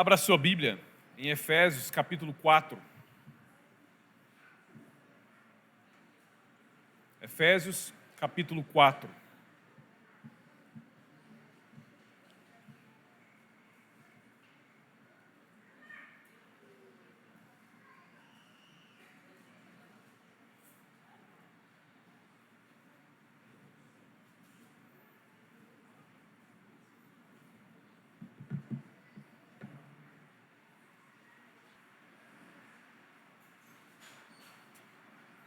Abra sua Bíblia em Efésios capítulo 4. Efésios capítulo 4.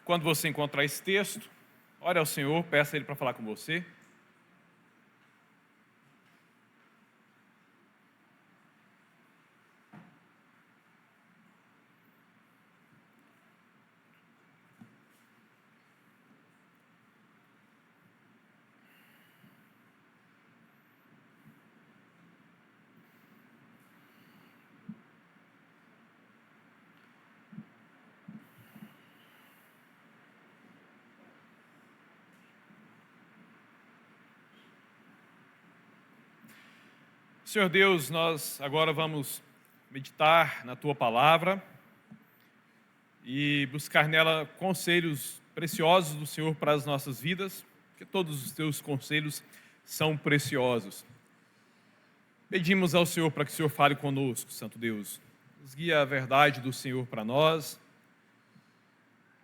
Quando você encontrar esse texto, ore ao Senhor, peça a Ele para falar com você. Senhor Deus, nós agora vamos meditar na Tua Palavra e buscar nela conselhos preciosos do Senhor para as nossas vidas, porque todos os Teus conselhos são preciosos. Pedimos ao Senhor para que o Senhor fale conosco, Santo Deus. Nos guie a verdade do Senhor para nós,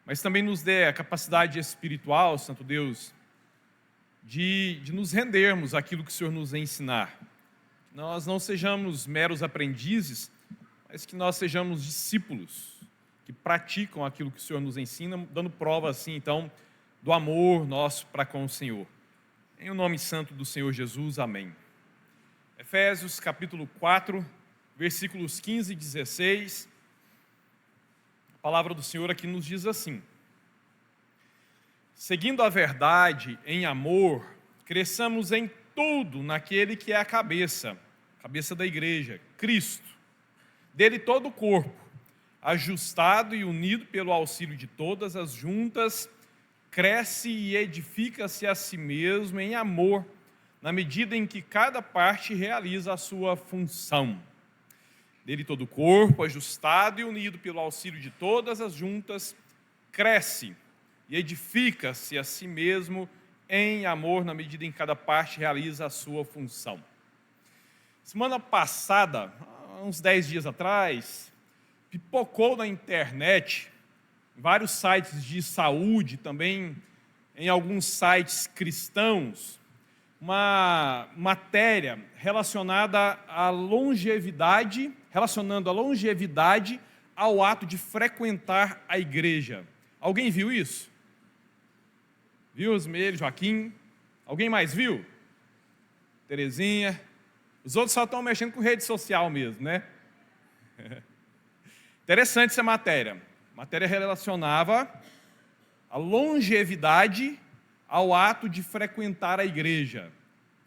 mas também nos dê a capacidade espiritual, Santo Deus, de nos rendermos àquilo que o Senhor nos ensinar. Nós não sejamos meros aprendizes, mas que nós sejamos discípulos que praticam aquilo que o Senhor nos ensina, dando prova assim, então, do amor nosso para com o Senhor. Em o nome santo do Senhor Jesus, amém. Efésios capítulo 4, versículos 15 e 16. A palavra do Senhor aqui nos diz assim: seguindo a verdade em amor, cresçamos em tudo naquele que é a cabeça da igreja, Cristo. Dele todo o corpo, ajustado e unido pelo auxílio de todas as juntas, cresce e edifica-se a si mesmo em amor, na medida em que cada parte realiza a sua função. Dele todo o corpo, ajustado e unido pelo auxílio de todas as juntas, cresce e edifica-se a si mesmo em amor, na medida em que cada parte realiza a sua função. Semana passada, uns 10 dias atrás, pipocou na internet, em vários sites de saúde, também em alguns sites cristãos, uma matéria relacionada à longevidade, relacionando a longevidade ao ato de frequentar a igreja. Alguém viu isso? Viu, Osmeiro, Joaquim? Alguém mais viu? Terezinha? Os outros só estão mexendo com rede social mesmo, né? Interessante essa matéria. A matéria relacionava a longevidade ao ato de frequentar a igreja.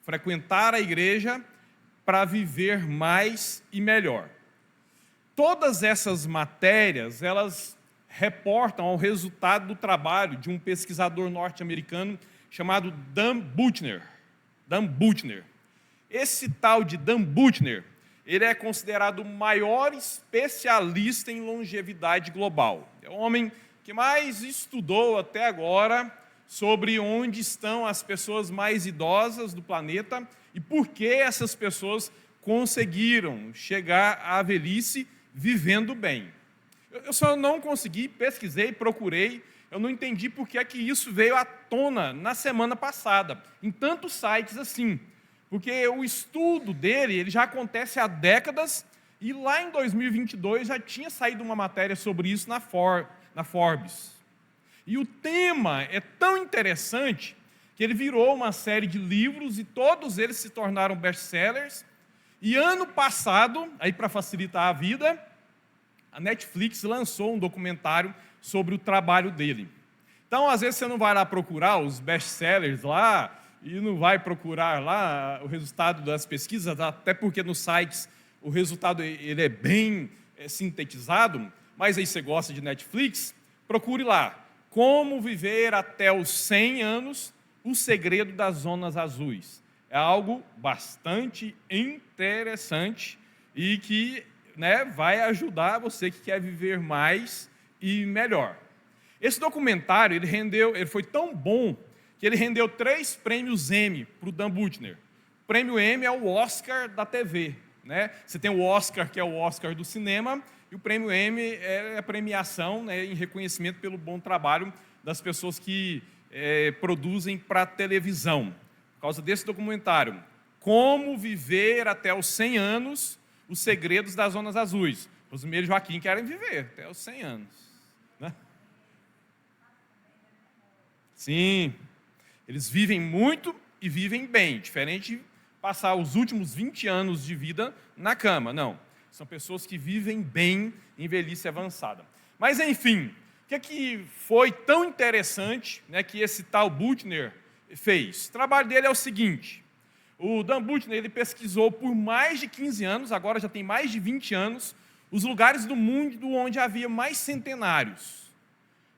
Frequentar a igreja para viver mais e melhor. Todas essas matérias, elas reportam ao resultado do trabalho de um pesquisador norte-americano chamado Dan Buettner. Esse tal de Dan Buettner, ele é considerado o maior especialista em longevidade global. É o homem que mais estudou até agora sobre onde estão as pessoas mais idosas do planeta e por que essas pessoas conseguiram chegar à velhice vivendo bem. Eu só não consegui, pesquisei, procurei, eu não entendi por que é que isso veio à tona na semana passada, em tantos sites assim, porque o estudo dele ele já acontece há décadas e lá em 2022 já tinha saído uma matéria sobre isso na Forbes. E o tema é tão interessante que ele virou uma série de livros e todos eles se tornaram best-sellers. E ano passado, aí para facilitar a vida, a Netflix lançou um documentário sobre o trabalho dele. Então, às vezes, você não vai lá procurar os best-sellers lá e não vai procurar lá o resultado das pesquisas, até porque nos sites o resultado ele é bem sintetizado, mas aí você gosta de Netflix, procure lá. Como viver até os 100 anos, o segredo das zonas azuis. É algo bastante interessante e que né, vai ajudar você que quer viver mais e melhor. Esse documentário ele foi tão bom que ele rendeu 3 prêmios Emmy para o Dan Buettner. O prêmio Emmy é o Oscar da TV, né? Você tem o Oscar, que é o Oscar do cinema, e o prêmio Emmy é a premiação, né, em reconhecimento pelo bom trabalho das pessoas que produzem para televisão. Por causa desse documentário, Como Viver até os 100 anos, os segredos das zonas azuis. Os meus Joaquim querem viver até os 100 anos. Né? Sim, eles vivem muito e vivem bem, diferente de passar os últimos 20 anos de vida na cama. Não, são pessoas que vivem bem em velhice avançada. Mas, enfim, o que foi tão interessante, né, que esse tal Buettner fez? O trabalho dele é o seguinte: o Dan Buettner ele pesquisou por mais de 15 anos, agora já tem mais de 20 anos, os lugares do mundo onde havia mais centenários.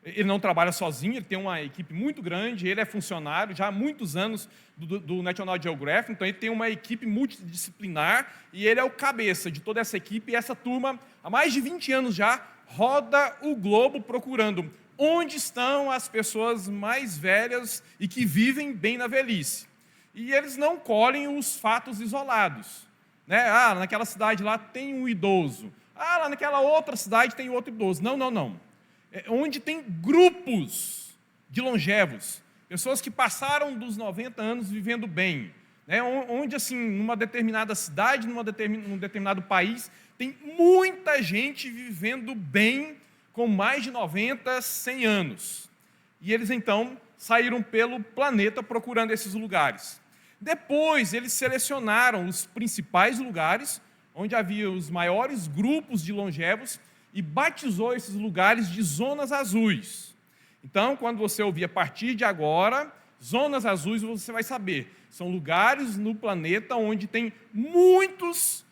Ele não trabalha sozinho, ele tem uma equipe muito grande, ele é funcionário já há muitos anos do National Geographic, então ele tem uma equipe multidisciplinar e ele é o cabeça de toda essa equipe, e essa turma, há mais de 20 anos já, roda o globo procurando onde estão as pessoas mais velhas e que vivem bem na velhice. E eles não colhem os fatos isolados. Né? Ah, naquela cidade lá tem um idoso. Ah, lá naquela outra cidade tem outro idoso. Não, não, não. É onde tem grupos de longevos, pessoas que passaram dos 90 anos vivendo bem. Né? Onde, assim, numa determinada cidade, num determinado país, tem muita gente vivendo bem com mais de 90, 100 anos. E eles, então, saíram pelo planeta procurando esses lugares. Depois, eles selecionaram os principais lugares, onde havia os maiores grupos de longevos, e batizou esses lugares de zonas azuis. Então, quando você ouvir a partir de agora, zonas azuis, você vai saber. São lugares no planeta onde tem muitos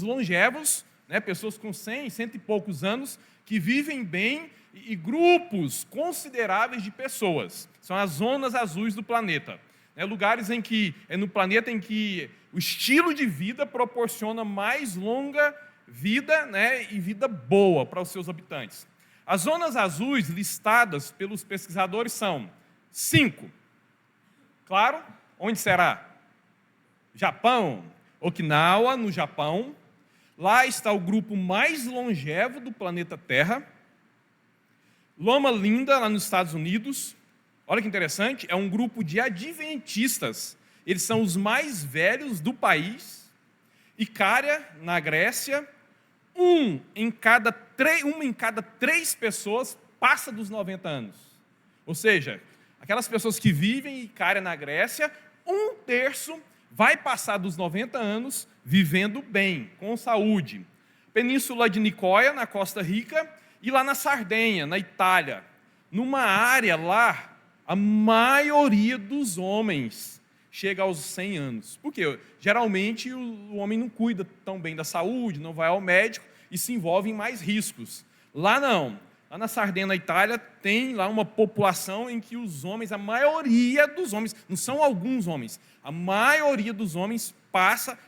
longevos, né, pessoas com 100, 100 e poucos anos, que vivem bem, e grupos consideráveis de pessoas. São as zonas azuis do planeta. Lugares no planeta em que o estilo de vida proporciona mais longa vida, né, e vida boa para os seus habitantes. As zonas azuis listadas pelos pesquisadores são 5. Claro, onde será? Japão, Okinawa, no Japão. Lá está o grupo mais longevo do planeta Terra. Loma Linda, lá nos Estados Unidos. Olha que interessante, é um grupo de adventistas. Eles são os mais velhos do país. Icária, na Grécia. Uma em cada 3 pessoas passa dos 90 anos. Ou seja, aquelas pessoas que vivem em Icária, na Grécia, 1/3 vai passar dos 90 anos vivendo bem, com saúde. Península de Nicoya, na Costa Rica, e lá na Sardenha, na Itália. Numa área lá, a maioria dos homens chega aos 100 anos. Por quê? Geralmente o homem não cuida tão bem da saúde, não vai ao médico e se envolve em mais riscos. Lá não. Lá na Sardenha, na Itália, tem lá uma população em que os homens, a maioria dos homens, não são alguns homens, a maioria dos homens passa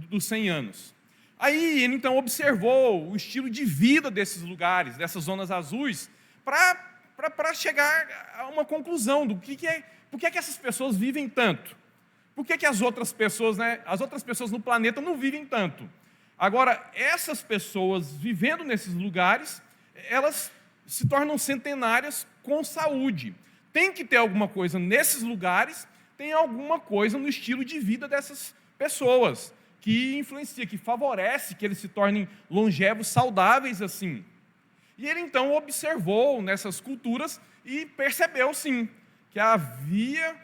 dos 100 anos. Aí ele então observou o estilo de vida desses lugares, dessas zonas azuis, para chegar a uma conclusão do por que essas pessoas vivem tanto. Por que as outras pessoas, né, as outras pessoas no planeta não vivem tanto? Agora, essas pessoas vivendo nesses lugares, elas se tornam centenárias com saúde. Tem que ter alguma coisa nesses lugares, tem alguma coisa no estilo de vida dessas pessoas, que influencia, que favorece que eles se tornem longevos, saudáveis assim. E ele então observou nessas culturas e percebeu sim, que havia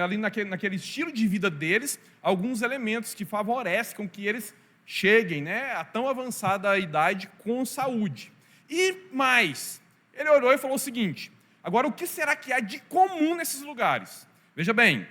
ali naquele estilo de vida deles, alguns elementos que favorecem com que eles cheguem, né, a tão avançada idade com saúde. E mais, ele olhou e falou o seguinte: agora, o que será que há de comum nesses lugares? Veja bem,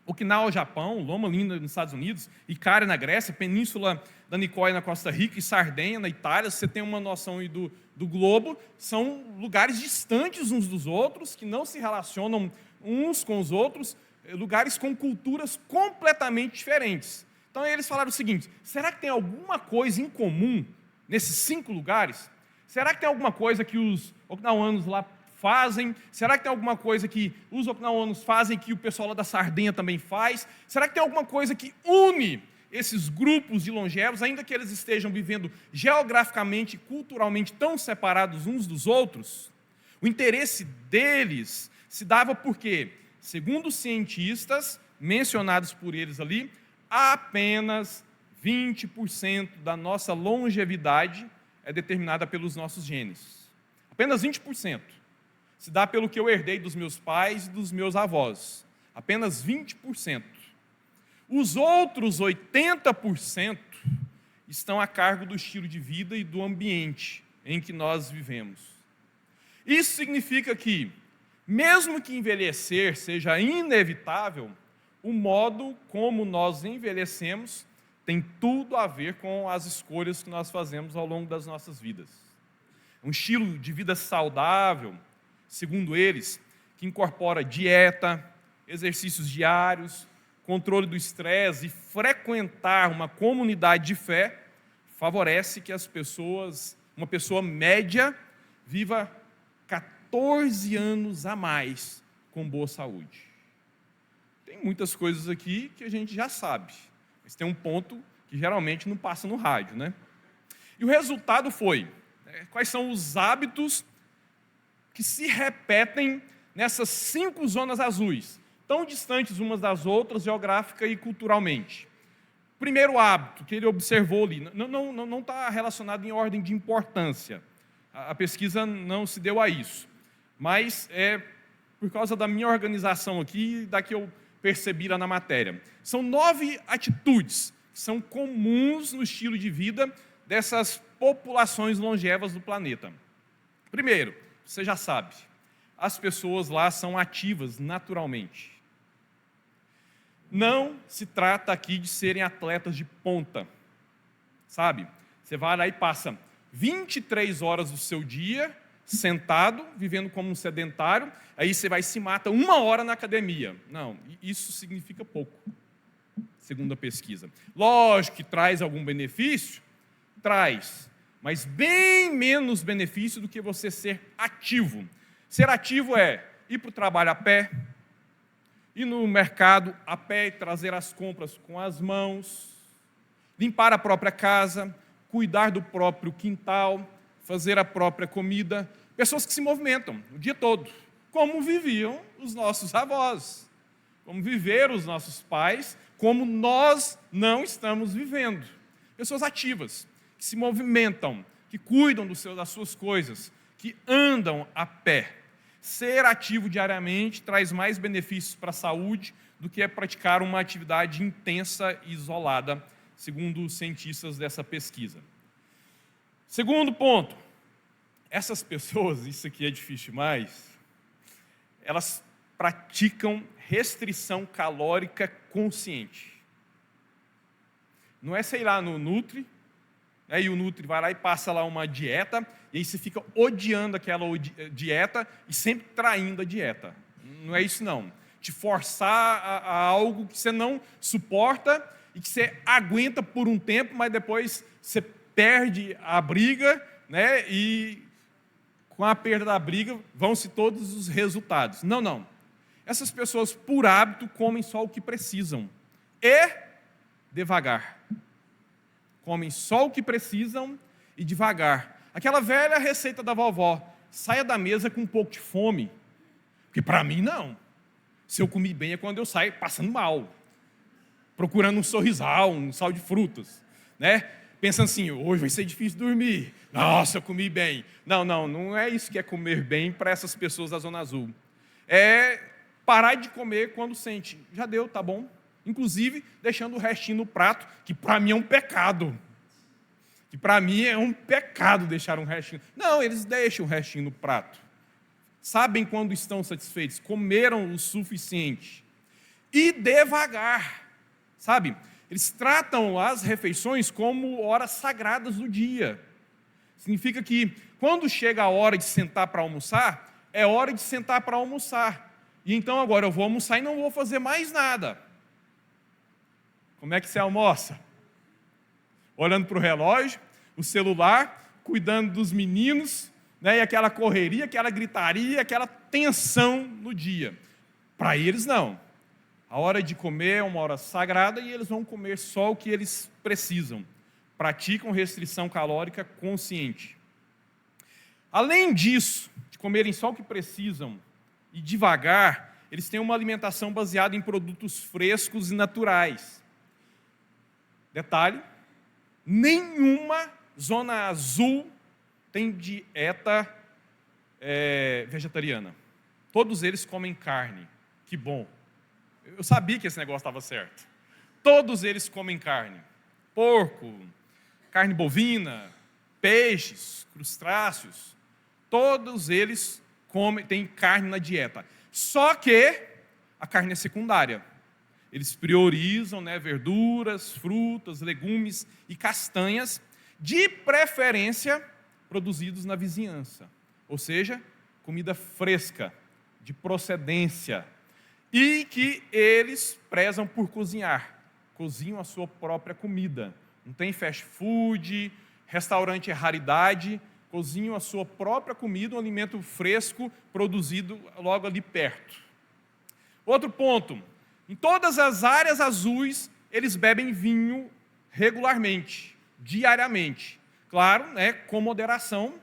Okinawa, Japão, Loma Linda, nos Estados Unidos, Icária, na Grécia, Península da Nicoya, na Costa Rica, e Sardenha, na Itália, você tem uma noção aí do globo, são lugares distantes uns dos outros, que não se relacionam uns com os outros, lugares com culturas completamente diferentes. Então eles falaram o seguinte: será que tem alguma coisa em comum nesses 5 lugares? Será que tem alguma coisa que os okinauanos lá fazem? Será que tem alguma coisa que os okinauanos fazem que o pessoal lá da Sardenha também faz? Será que tem alguma coisa que une esses grupos de longevos, ainda que eles estejam vivendo geograficamente e culturalmente tão separados uns dos outros? O interesse deles se dava porque, segundo os cientistas mencionados por eles ali, apenas 20% da nossa longevidade é determinada pelos nossos genes. Apenas 20%. Se dá pelo que eu herdei dos meus pais e dos meus avós. Apenas 20%. Os outros 80% estão a cargo do estilo de vida e do ambiente em que nós vivemos. Isso significa que, mesmo que envelhecer seja inevitável, o modo como nós envelhecemos tem tudo a ver com as escolhas que nós fazemos ao longo das nossas vidas. Um estilo de vida saudável, segundo eles, que incorpora dieta, exercícios diários, controle do estresse e frequentar uma comunidade de fé, favorece que uma pessoa média, viva 14 anos a mais com boa saúde. Tem muitas coisas aqui que a gente já sabe, mas tem um ponto que geralmente não passa no rádio, né? E o resultado foi, quais são os hábitos que se repetem nessas 5 zonas azuis, tão distantes umas das outras, geográfica e culturalmente. O primeiro hábito que ele observou ali, não está relacionado em ordem de importância, a pesquisa não se deu a isso, mas é por causa da minha organização aqui, da que eu percebi lá na matéria. São 9 atitudes que são comuns no estilo de vida dessas populações longevas do planeta. Primeiro, você já sabe, as pessoas lá são ativas naturalmente. Não se trata aqui de serem atletas de ponta, sabe? Você vai lá e passa 23 horas do seu dia sentado, vivendo como um sedentário, aí você vai e se mata 1 hora na academia. Não, isso significa pouco, segundo a pesquisa. Lógico que traz algum benefício, traz, mas bem menos benefício do que você ser ativo. Ser ativo é ir para o trabalho a pé, ir no mercado a pé e trazer as compras com as mãos, limpar a própria casa, cuidar do próprio quintal, fazer a própria comida. Pessoas que se movimentam o dia todo, como viviam os nossos avós, como viveram os nossos pais, como nós não estamos vivendo. Pessoas ativas, que se movimentam, que cuidam das suas coisas, que andam a pé. Ser ativo diariamente traz mais benefícios para a saúde do que praticar uma atividade intensa e isolada, segundo os cientistas dessa pesquisa. Segundo ponto, essas pessoas, isso aqui é difícil demais, elas praticam restrição calórica consciente. Não é, sei lá, no Nutri, e o Nutri vai lá e passa lá uma dieta, e aí você fica odiando aquela dieta e sempre traindo a dieta. Não é isso não. Te forçar a algo que você não suporta e que você aguenta por um tempo, mas depois você perde a briga, né? E com a perda da briga vão-se todos os resultados. Não. Essas pessoas, por hábito, comem só o que precisam. E devagar. Comem só o que precisam e devagar. Aquela velha receita da vovó, saia da mesa com um pouco de fome. Porque para mim não. Se eu comi bem é quando eu saio passando mal. Procurando um sorrisal, um sal de frutas. Né? Pensando assim, hoje vai ser difícil dormir. Nossa, eu comi bem. Não é isso que é comer bem para essas pessoas da Zona Azul. É parar de comer quando sente, já deu, tá bom. Inclusive, deixando o restinho no prato, que para mim é um pecado. Que para mim é um pecado deixar um restinho. Não, eles deixam o restinho no prato. Sabem quando estão satisfeitos, comeram o suficiente. E devagar, sabe? Eles tratam as refeições como horas sagradas do dia. Significa que quando chega a hora de sentar para almoçar, é hora de sentar para almoçar. E então agora eu vou almoçar e não vou fazer mais nada. Como é que você almoça? Olhando para o relógio, o celular, cuidando dos meninos, né? E aquela correria, aquela gritaria, aquela tensão no dia. Para eles, não. A hora de comer é uma hora sagrada e eles vão comer só o que eles precisam. Praticam restrição calórica consciente. Além disso, de comerem só o que precisam e devagar, eles têm uma alimentação baseada em produtos frescos e naturais. Detalhe, nenhuma zona azul tem dieta vegetariana. Todos eles comem carne. Que bom. Eu sabia que esse negócio estava certo. Todos eles comem carne. Porco, carne bovina, peixes, crustáceos. Todos eles têm carne na dieta. Só que a carne é secundária. Eles priorizam, né, verduras, frutas, legumes e castanhas, de preferência produzidos na vizinhança. Ou seja, comida fresca, de procedência. E que eles prezam por cozinhar. Cozinham a sua própria comida. Não tem fast food, restaurante é raridade. Cozinham a sua própria comida, um alimento fresco, produzido logo ali perto. Outro ponto. Em todas as áreas azuis, eles bebem vinho regularmente, diariamente. Claro, né, com moderação,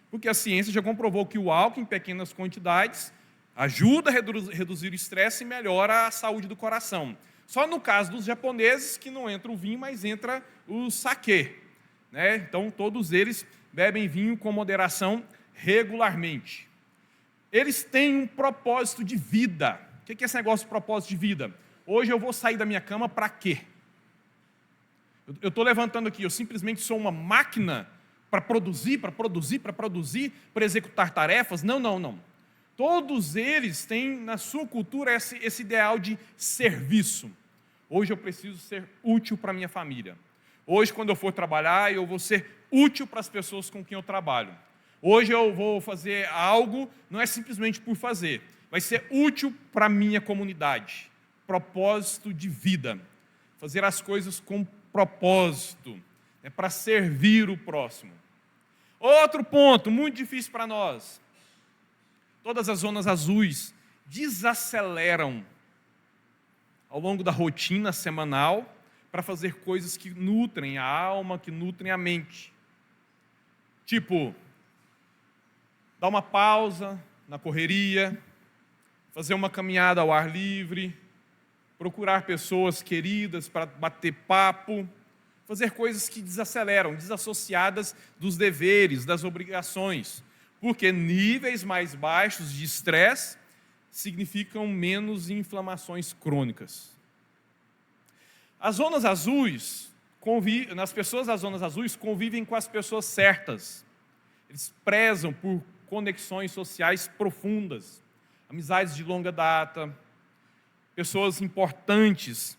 porque a ciência já comprovou que o álcool em pequenas quantidades ajuda a reduzir o estresse e melhora a saúde do coração. Só no caso dos japoneses que não entra o vinho, mas entra o saquê, né? Então, todos eles bebem vinho com moderação regularmente. Eles têm um propósito de vida. O que é esse negócio de propósito de vida? Hoje eu vou sair da minha cama para quê? Eu estou levantando aqui, eu simplesmente sou uma máquina para produzir, para executar tarefas? Não. Todos eles têm na sua cultura esse ideal de serviço. Hoje eu preciso ser útil para a minha família. Hoje, quando eu for trabalhar, eu vou ser útil para as pessoas com quem eu trabalho. Hoje eu vou fazer algo, não é simplesmente por fazer, vai ser útil para a minha comunidade. Propósito de vida. Fazer as coisas com propósito, para servir o próximo. Outro ponto, muito difícil para nós. Todas as zonas azuis desaceleram ao longo da rotina semanal para fazer coisas que nutrem a alma, que nutrem a mente. Tipo, dar uma pausa na correria, fazer uma caminhada ao ar livre, procurar pessoas queridas para bater papo, fazer coisas que desaceleram, desassociadas dos deveres, das obrigações, porque níveis mais baixos de estresse significam menos inflamações crônicas. As zonas azuis, nas pessoas das zonas azuis convivem com as pessoas certas. Eles prezam por conexões sociais profundas, amizades de longa data, pessoas importantes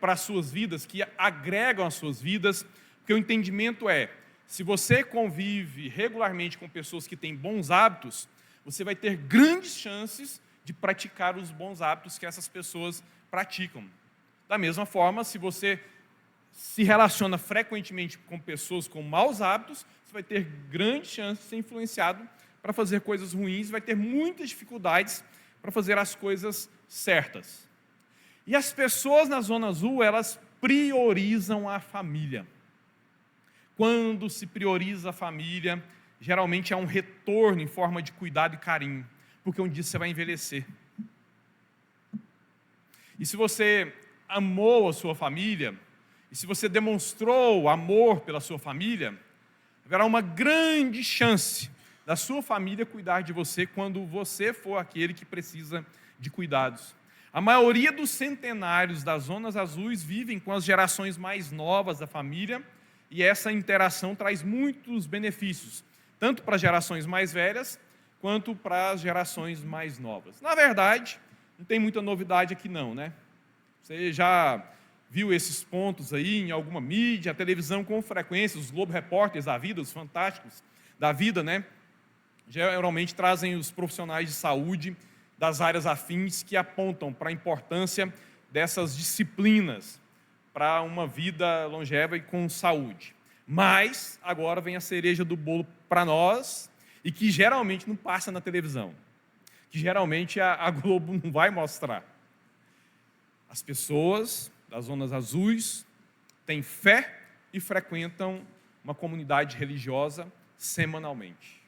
para as suas vidas, que agregam as suas vidas, porque o entendimento é, se você convive regularmente com pessoas que têm bons hábitos, você vai ter grandes chances de praticar os bons hábitos que essas pessoas praticam. Da mesma forma, se você se relaciona frequentemente com pessoas com maus hábitos, você vai ter grandes chances de ser influenciado para fazer coisas ruins, vai ter muitas dificuldades para fazer as coisas certas. E as pessoas na zona azul, elas priorizam a família. Quando se prioriza a família, geralmente há um retorno em forma de cuidado e carinho, porque um dia você vai envelhecer. E se você amou a sua família, e se você demonstrou amor pela sua família, haverá uma grande chance da sua família cuidar de você quando você for aquele que precisa de cuidados. A maioria dos centenários das zonas azuis vivem com as gerações mais novas da família, e essa interação traz muitos benefícios, tanto para as gerações mais velhas, quanto para as gerações mais novas. Na verdade, não tem muita novidade aqui não, né? Você já viu esses pontos aí em alguma mídia, a televisão com frequência, os Globo Repórteres da vida, os Fantásticos da vida, né? Geralmente trazem os profissionais de saúde das áreas afins que apontam para a importância dessas disciplinas, para uma vida longeva e com saúde. Mas agora vem a cereja do bolo para nós e que geralmente não passa na televisão, que geralmente a Globo não vai mostrar. As pessoas das zonas azuis têm fé e frequentam uma comunidade religiosa semanalmente.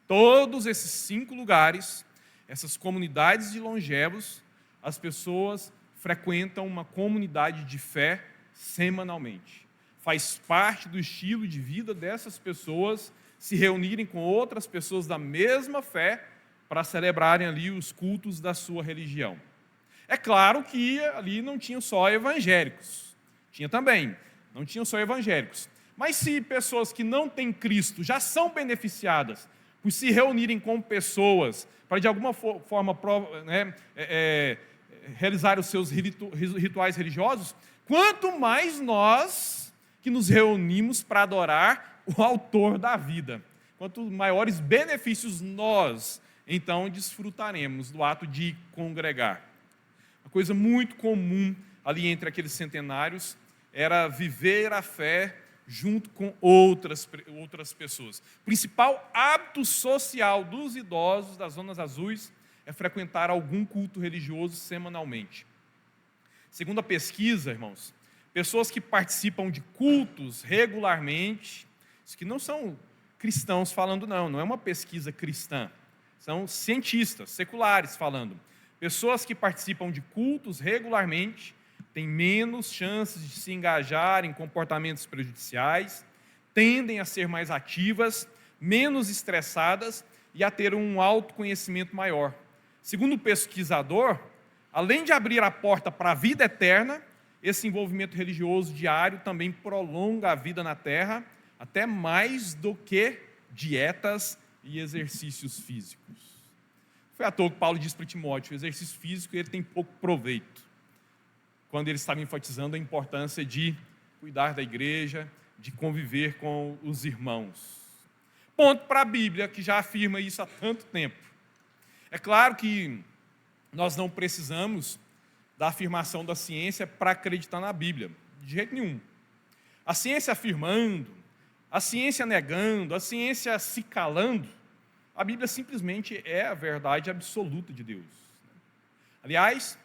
Todos esses 5 lugares, essas comunidades de longevos, as pessoas frequentam uma comunidade de fé semanalmente. Faz parte do estilo de vida dessas pessoas se reunirem com outras pessoas da mesma fé para celebrarem ali os cultos da sua religião. É claro que ali não tinham só evangélicos. Tinha também, não tinham só evangélicos. Mas se pessoas que não têm Cristo já são beneficiadas por se reunirem com pessoas para de alguma forma realizar os seus rituais religiosos, quanto mais nós que nos reunimos para adorar o autor da vida. Quanto maiores benefícios nós, então, desfrutaremos do ato de congregar. Uma coisa muito comum ali entre aqueles centenários era viver a fé junto com outras pessoas. O principal hábito social dos idosos das zonas azuis é frequentar algum culto religioso semanalmente. Segundo a pesquisa, irmãos, pessoas que participam de cultos regularmente, isso que não são cristãos falando não é uma pesquisa cristã, são cientistas seculares falando. Pessoas que participam de cultos regularmente têm menos chances de se engajar em comportamentos prejudiciais, tendem a ser mais ativas, menos estressadas e a ter um autoconhecimento maior. Segundo o pesquisador, além de abrir a porta para a vida eterna, esse envolvimento religioso diário também prolonga a vida na Terra, até mais do que dietas e exercícios físicos. Foi à toa que Paulo disse para Timóteo: o exercício físico ele tem pouco proveito, quando ele estava enfatizando a importância de cuidar da igreja, de conviver com os irmãos. Ponto para a Bíblia, que já afirma isso há tanto tempo. É claro que nós não precisamos da afirmação da ciência para acreditar na Bíblia, de jeito nenhum. A ciência afirmando, a ciência negando, a ciência se calando, a Bíblia simplesmente é a verdade absoluta de Deus. Aliás,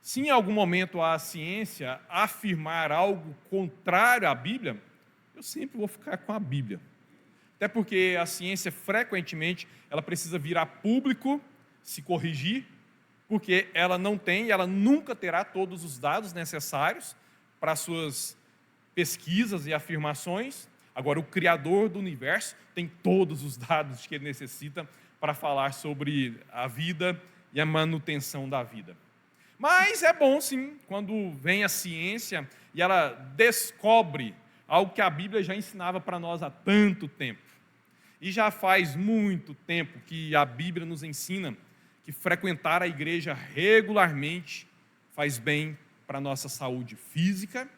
se em algum momento a ciência afirmar algo contrário à Bíblia, eu sempre vou ficar com a Bíblia. Até porque a ciência, frequentemente, ela precisa vir a público, se corrigir, porque ela não tem e ela nunca terá todos os dados necessários para suas pesquisas e afirmações. Agora, o Criador do universo tem todos os dados que ele necessita para falar sobre a vida e a manutenção da vida. Mas é bom, sim, quando vem a ciência e ela descobre algo que a Bíblia já ensinava para nós há tanto tempo. E já faz muito tempo que a Bíblia nos ensina que frequentar a igreja regularmente faz bem para a nossa saúde física,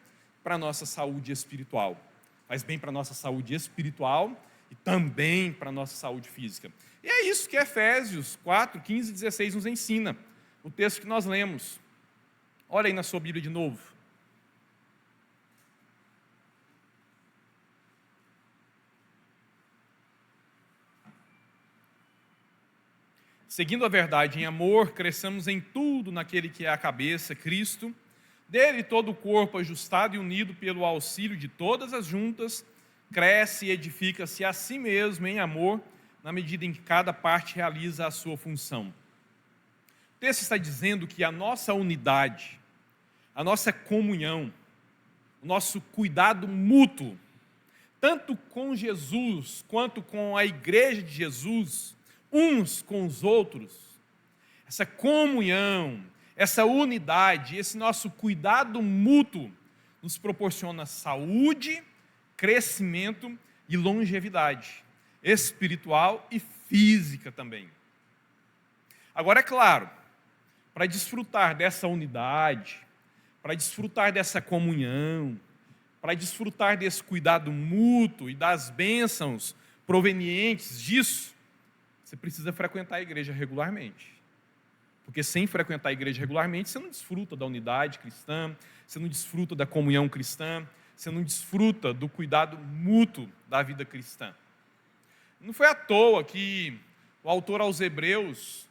para a nossa saúde espiritual. Faz bem para a nossa saúde espiritual e também para a nossa saúde física. E é isso que Efésios 4, 15 e 16 nos ensina. O texto que nós lemos. Olha aí na sua Bíblia de novo. Seguindo a verdade em amor, cresçamos em tudo naquele que é a cabeça, Cristo. Dele todo o corpo ajustado e unido pelo auxílio de todas as juntas, cresce e edifica-se a si mesmo em amor, na medida em que cada parte realiza a sua função. O texto está dizendo que a nossa unidade, a nossa comunhão, o nosso cuidado mútuo, tanto com Jesus quanto com a igreja de Jesus, uns com os outros, essa comunhão, essa unidade, esse nosso cuidado mútuo nos proporciona saúde, crescimento e longevidade, espiritual e física também. Agora, é claro, para desfrutar dessa unidade, para desfrutar dessa comunhão, para desfrutar desse cuidado mútuo e das bênçãos provenientes disso, você precisa frequentar a igreja regularmente. Porque sem frequentar a igreja regularmente, você não desfruta da unidade cristã, você não desfruta da comunhão cristã, você não desfruta do cuidado mútuo da vida cristã. Não foi à toa que o autor aos Hebreus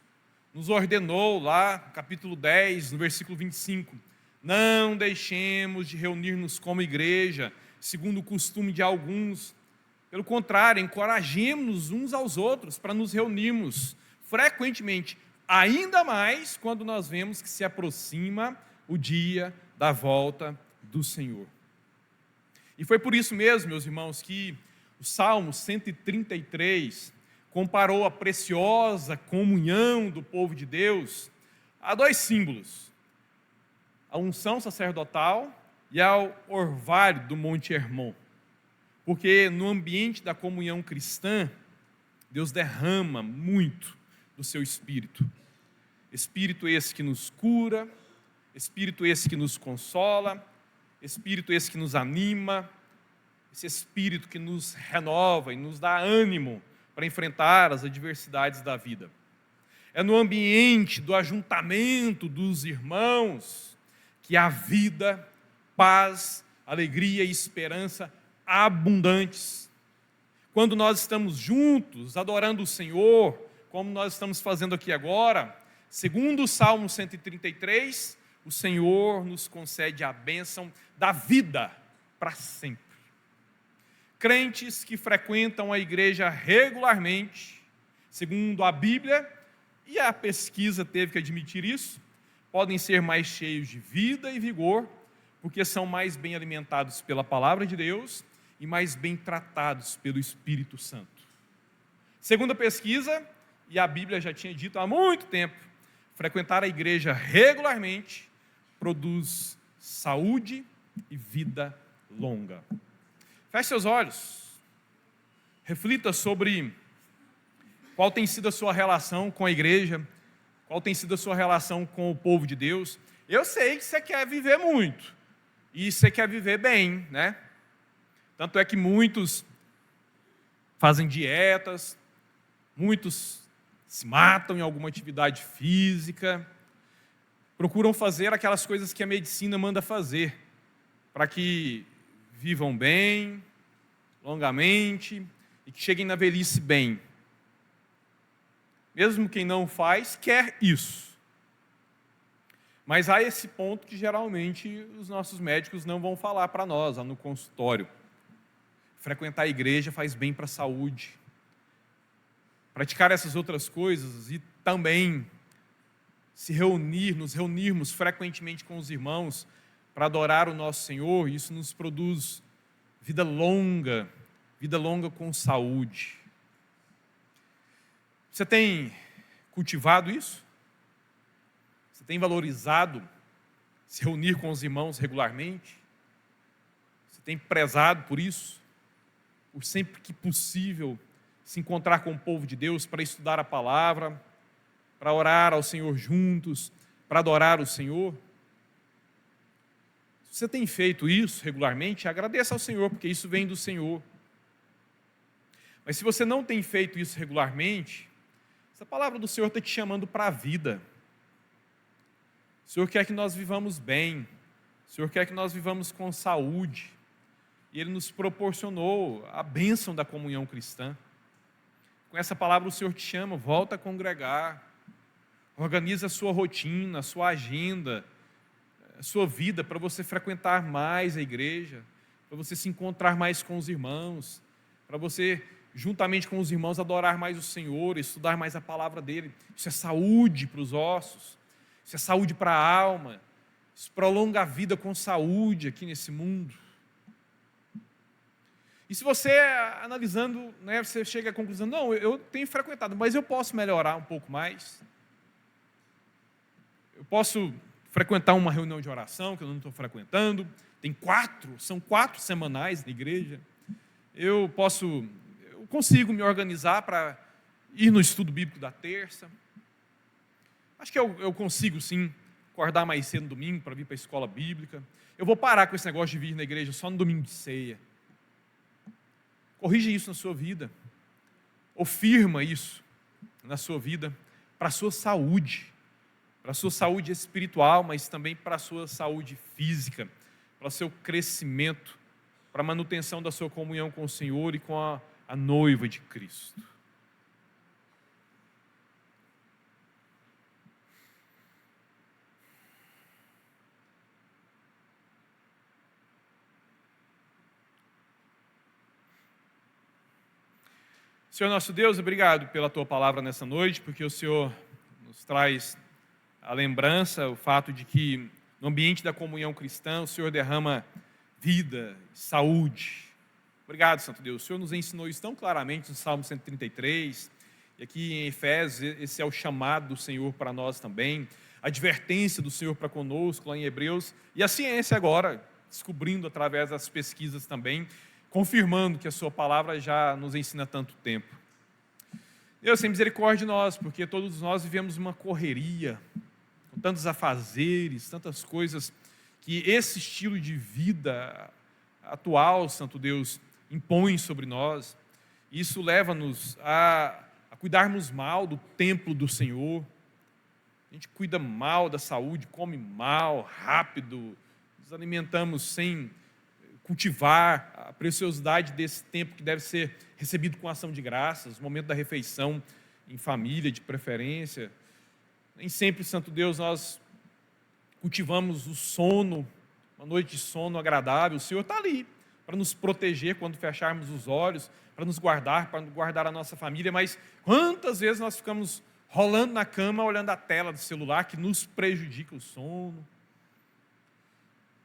nos ordenou lá, capítulo 10, no versículo 25, não deixemos de reunir-nos como igreja, segundo o costume de alguns. Pelo contrário, encorajemos-nos uns aos outros para nos reunirmos frequentemente, ainda mais quando nós vemos que se aproxima o dia da volta do Senhor. E foi por isso mesmo, meus irmãos, que o Salmo 133 comparou a preciosa comunhão do povo de Deus a dois símbolos: a unção sacerdotal e ao orvalho do Monte Hermon. Porque no ambiente da comunhão cristã, Deus derrama muito do seu Espírito. Espírito esse que nos cura, Espírito esse que nos consola, Espírito esse que nos anima, esse Espírito que nos renova e nos dá ânimo para enfrentar as adversidades da vida. É no ambiente do ajuntamento dos irmãos que há vida, paz, alegria e esperança abundantes. Quando nós estamos juntos, adorando o Senhor, como nós estamos fazendo aqui agora, segundo o Salmo 133, o Senhor nos concede a bênção da vida para sempre. Crentes que frequentam a igreja regularmente, segundo a Bíblia, e a pesquisa teve que admitir isso, podem ser mais cheios de vida e vigor, porque são mais bem alimentados pela palavra de Deus e mais bem tratados pelo Espírito Santo. Segundo a pesquisa, e a Bíblia já tinha dito há muito tempo, frequentar a igreja regularmente produz saúde e vida longa. Feche seus olhos, reflita sobre qual tem sido a sua relação com a igreja, qual tem sido a sua relação com o povo de Deus. Eu sei que você quer viver muito, e você quer viver bem, né? Tanto é que muitos fazem dietas, muitos se matam em alguma atividade física, procuram fazer aquelas coisas que a medicina manda fazer, para que vivam bem, longamente, e que cheguem na velhice bem. Mesmo quem não faz, quer isso. Mas há esse ponto que geralmente os nossos médicos não vão falar para nós, lá no consultório. Frequentar a igreja faz bem para a saúde. Praticar essas outras coisas e também nos reunirmos frequentemente com os irmãos para adorar o nosso Senhor, isso nos produz vida longa com saúde. Você tem cultivado isso? Você tem valorizado se reunir com os irmãos regularmente? Você tem prezado por isso? Por sempre que possível se encontrar com o povo de Deus para estudar a palavra, para orar ao Senhor juntos, para adorar o Senhor? Se você tem feito isso regularmente, agradeça ao Senhor, porque isso vem do Senhor. Mas se você não tem feito isso regularmente, essa palavra do Senhor está te chamando para a vida. O Senhor quer que nós vivamos bem, o Senhor quer que nós vivamos com saúde, e Ele nos proporcionou a bênção da comunhão cristã. Com essa palavra o Senhor te chama, volta a congregar, organiza a sua rotina, a sua agenda, a sua vida para você frequentar mais a igreja, para você se encontrar mais com os irmãos, para você, juntamente com os irmãos, adorar mais o Senhor, estudar mais a palavra dEle. Isso é saúde para os ossos, isso é saúde para a alma, isso prolonga a vida com saúde aqui nesse mundo. E se você, analisando, né, você chega à conclusão, não, eu tenho frequentado, mas eu posso melhorar um pouco mais. Eu posso frequentar uma reunião de oração, que eu não estou frequentando. São 4 semanais na igreja. Eu consigo me organizar para ir no estudo bíblico da terça. Acho que eu consigo, sim, acordar mais cedo no domingo para vir para a escola bíblica. Eu vou parar com esse negócio de vir na igreja só no domingo de ceia. Corrija isso na sua vida, ou firma isso na sua vida, para a sua saúde, para a sua saúde espiritual, mas também para a sua saúde física, para o seu crescimento, para a manutenção da sua comunhão com o Senhor e com a noiva de Cristo. Senhor nosso Deus, obrigado pela Tua palavra nessa noite, porque o Senhor nos traz a lembrança, o fato de que no ambiente da comunhão cristã o Senhor derrama vida, saúde. Obrigado, Santo Deus. O Senhor nos ensinou isso tão claramente no Salmo 133, e aqui em Efésios, esse é o chamado do Senhor para nós também, a advertência do Senhor para conosco lá em Hebreus, e a ciência agora, descobrindo através das pesquisas também, confirmando que a sua palavra já nos ensina há tanto tempo. Deus, tem misericórdia de nós, porque todos nós vivemos uma correria, com tantos afazeres, tantas coisas, que esse estilo de vida atual, Santo Deus, impõe sobre nós. Isso leva-nos a cuidarmos mal do templo do Senhor. A gente cuida mal da saúde, come mal, rápido, nos alimentamos sem cultivar a preciosidade desse tempo que deve ser recebido com ação de graças, o momento da refeição em família, de preferência. Nem sempre, Santo Deus, nós cultivamos o sono, uma noite de sono agradável. O Senhor está ali para nos proteger quando fecharmos os olhos, para nos guardar, para guardar a nossa família, mas quantas vezes nós ficamos rolando na cama, olhando a tela do celular, que nos prejudica o sono.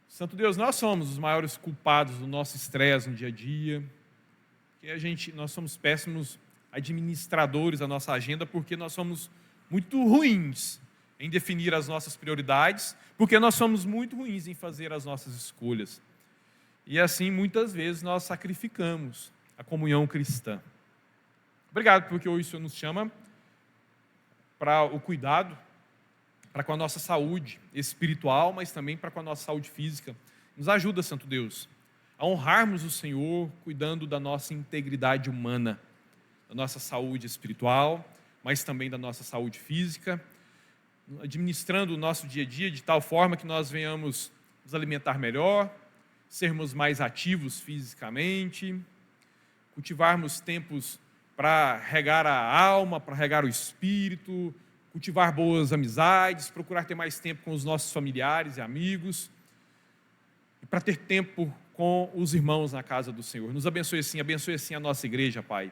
Santo Deus, nós somos os maiores culpados do nosso estresse no dia a dia, que nós somos péssimos administradores da nossa agenda, porque nós somos muito ruins em definir as nossas prioridades, porque nós somos muito ruins em fazer as nossas escolhas. E assim, muitas vezes, nós sacrificamos a comunhão cristã. Obrigado, porque hoje o Senhor nos chama para o cuidado, para com a nossa saúde espiritual, mas também para com a nossa saúde física. Nos ajuda, Santo Deus, a honrarmos o Senhor, cuidando da nossa integridade humana, da nossa saúde espiritual, mas também da nossa saúde física, administrando o nosso dia a dia de tal forma que nós venhamos nos alimentar melhor, sermos mais ativos fisicamente, cultivarmos tempos para regar a alma, para regar o espírito, cultivar boas amizades, procurar ter mais tempo com os nossos familiares e amigos, e para ter tempo com os irmãos na casa do Senhor. Nos abençoe assim a nossa igreja, Pai.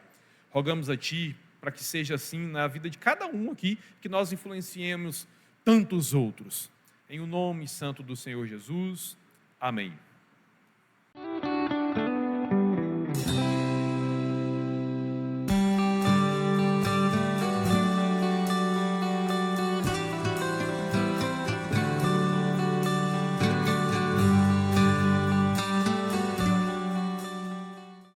Rogamos a Ti para que seja assim na vida de cada um aqui, que nós influenciemos tantos outros. Em o nome santo do Senhor Jesus. Amém.